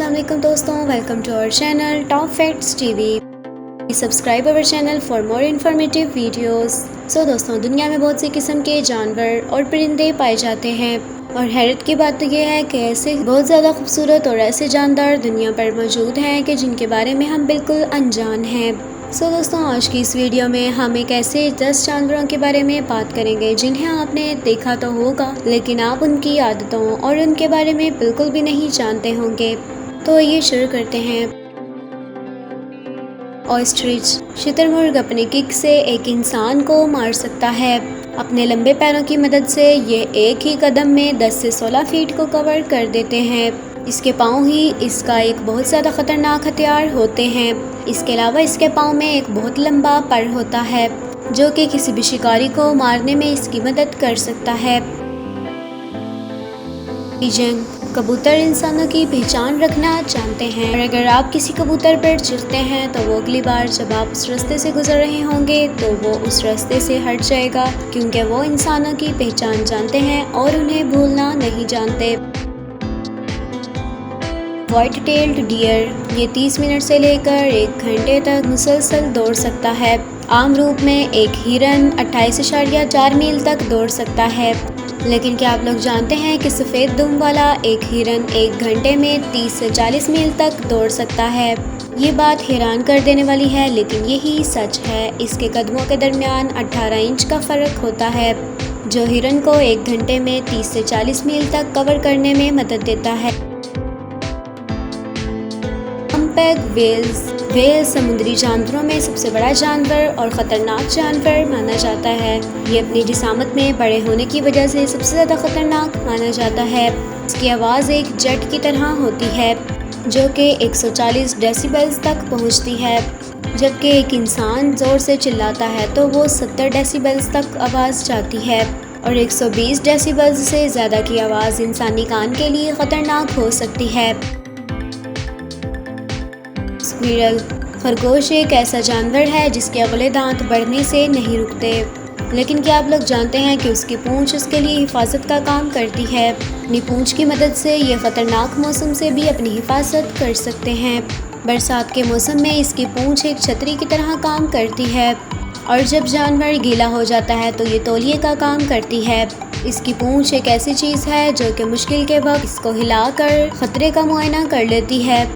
अस्सलाम वालेकुम दोस्तों, welcome to our channel top facts TV. Subscribe our channel for more informative videos. So दोस्तों, दुनिया में बहुत सी किस्म के जानवर और परिंदे पाए जाते हैं और हैरत की बात तो ये है कि ऐसे बहुत ज़्यादा खूबसूरत और ऐसे जानदार दुनिया पर मौजूद हैं कि जिनके बारे में हम बिल्कुल अनजान हैं। सो दोस्तों, आज की इस वीडियो में हम एक ऐसे 10 जानवरों के बारे में बात करेंगे जिन्हें आपने देखा तो होगा, लेकिन आप उनकी आदतों और उनके बारे में बिल्कुल भी नहीं जानते होंगे। तो ये शुरू करते हैं। ऑस्ट्रिच शुतुरमुर्ग अपने किक से एक इंसान को मार सकता है। अपने लंबे पैरों की मदद से ये एक ही कदम में 10 से 16 फीट को कवर कर देते हैं। इसके पाँव ही इसका एक बहुत ज़्यादा ख़तरनाक हथियार होते हैं। इसके अलावा इसके पाँव में एक बहुत लंबा पर होता है जो कि किसी भी शिकारी को मारने में इसकी मदद कर सकता है। पिजन कबूतर इंसानों की पहचान रखना जानते हैं और अगर आप किसी कबूतर पर चढ़ते हैं तो वो अगली बार जब आप उस रास्ते से गुजर रहे होंगे तो वो उस रास्ते से हट जाएगा, क्योंकि वो इंसानों की पहचान जानते हैं और उन्हें भूलना नहीं जानते। व्हाइट टेल्ड डियर ये 30 मिनट से लेकर 1 घंटे तक मुसलसल दौड़ सकता है। आम रूप में एक हिरन 28.4 मील तक दौड़ सकता है, लेकिन क्या आप लोग जानते हैं कि सफ़ेद दुम वाला एक हिरन 1 घंटे में 30 से 40 मील तक दौड़ सकता है। ये बात हैरान कर देने वाली है, लेकिन यही सच है। इसके कदमों के दरमियान 18 इंच का फ़र्क होता है, जो हिरन को 1 घंटे में 30 से 40 मील तक कवर करने में मदद देता है। व्हेल समुद्री जानवरों में सबसे बड़ा जानवर और ख़तरनाक जानवर माना जाता है। ये अपनी जिसामत में बड़े होने की वजह से सबसे ज़्यादा ख़तरनाक माना जाता है। इसकी आवाज़ एक जेट की तरह होती है जो कि 140 डेसिबल्स तक पहुंचती है, जबकि एक इंसान ज़ोर से चिल्लाता है तो वो 70 डेसिबल्स तक आवाज़ जाती है और 120 डेसिबल्स से ज़्यादा की आवाज़ इंसानी कान के लिए ख़तरनाक हो सकती है। स्क्विरल खरगोश एक ऐसा जानवर है जिसके अगले दांत बढ़ने से नहीं रुकते, लेकिन क्या आप लोग जानते हैं कि उसकी पूंछ उसके लिए हिफाजत का काम करती है। अपनी पूंछ की मदद से ये ख़तरनाक मौसम से भी अपनी हिफाजत कर सकते हैं। बरसात के मौसम में इसकी पूंछ एक छतरी की तरह काम करती है और जब जानवर गीला हो जाता है तो ये तौलिए का काम करती है। इसकी पूंछ एक ऐसी चीज़ है जो कि मुश्किल के वक्त इसको हिलाकर ख़तरे का मुआयना कर लेती है।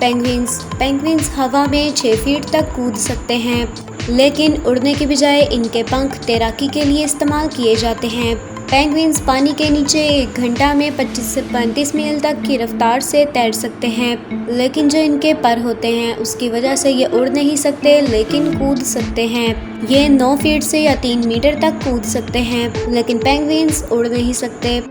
पेंगुइन्स हवा में 6 फीट तक कूद सकते हैं, लेकिन उड़ने के बजाय इनके पंख तैराकी के लिए इस्तेमाल किए जाते हैं। पेंगुइन्स पानी के नीचे 1 घंटा में 25 से 35 मील तक की रफ्तार से तैर सकते हैं, लेकिन जो इनके पर होते हैं उसकी वजह से ये उड़ नहीं सकते लेकिन कूद सकते हैं। ये 9 फीट से या 3 मीटर तक कूद सकते हैं, लेकिन पेंगुइन्स उड़ नहीं सकते।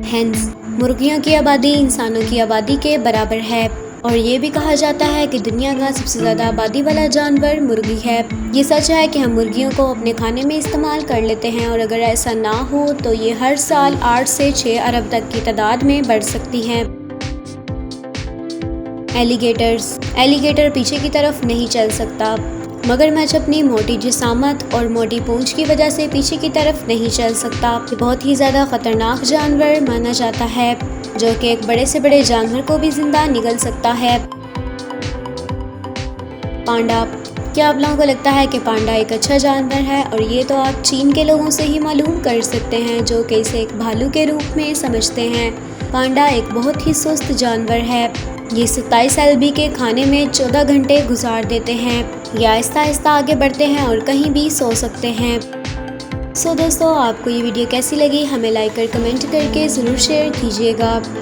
हेन्स मुर्गियों की आबादी इंसानों की आबादी के बराबर है और ये भी कहा जाता है कि दुनिया का सबसे ज़्यादा आबादी वाला जानवर मुर्गी है। ये सच है कि हम मुर्गियों को अपने खाने में इस्तेमाल कर लेते हैं और अगर ऐसा ना हो तो ये हर साल 8 से 6 अरब तक की तादाद में बढ़ सकती हैं। एलिगेटर पीछे की तरफ नहीं चल सकता। मगरमच्छ अपनी मोटी जिसामत और मोटी पूंछ की वजह से पीछे की तरफ नहीं चल सकता। ये बहुत ही ज़्यादा ख़तरनाक जानवर माना जाता है जो कि एक बड़े से बड़े जानवर को भी जिंदा निगल सकता है। पांडा क्या आप लोगों को लगता है कि पांडा एक अच्छा जानवर है? और ये तो आप चीन के लोगों से ही मालूम कर सकते हैं जो कि इसे एक भालू के रूप में समझते हैं। पांडा एक बहुत ही सुस्त जानवर है। ये 27 एलबी के खाने में 14 घंटे गुजार देते हैं। ये आहिस्ता आहिस्ता आगे बढ़ते हैं और कहीं भी सो सकते हैं। सो दोस्तों, आपको ये वीडियो कैसी लगी हमें लाइक कर कमेंट करके ज़रूर शेयर कीजिएगा।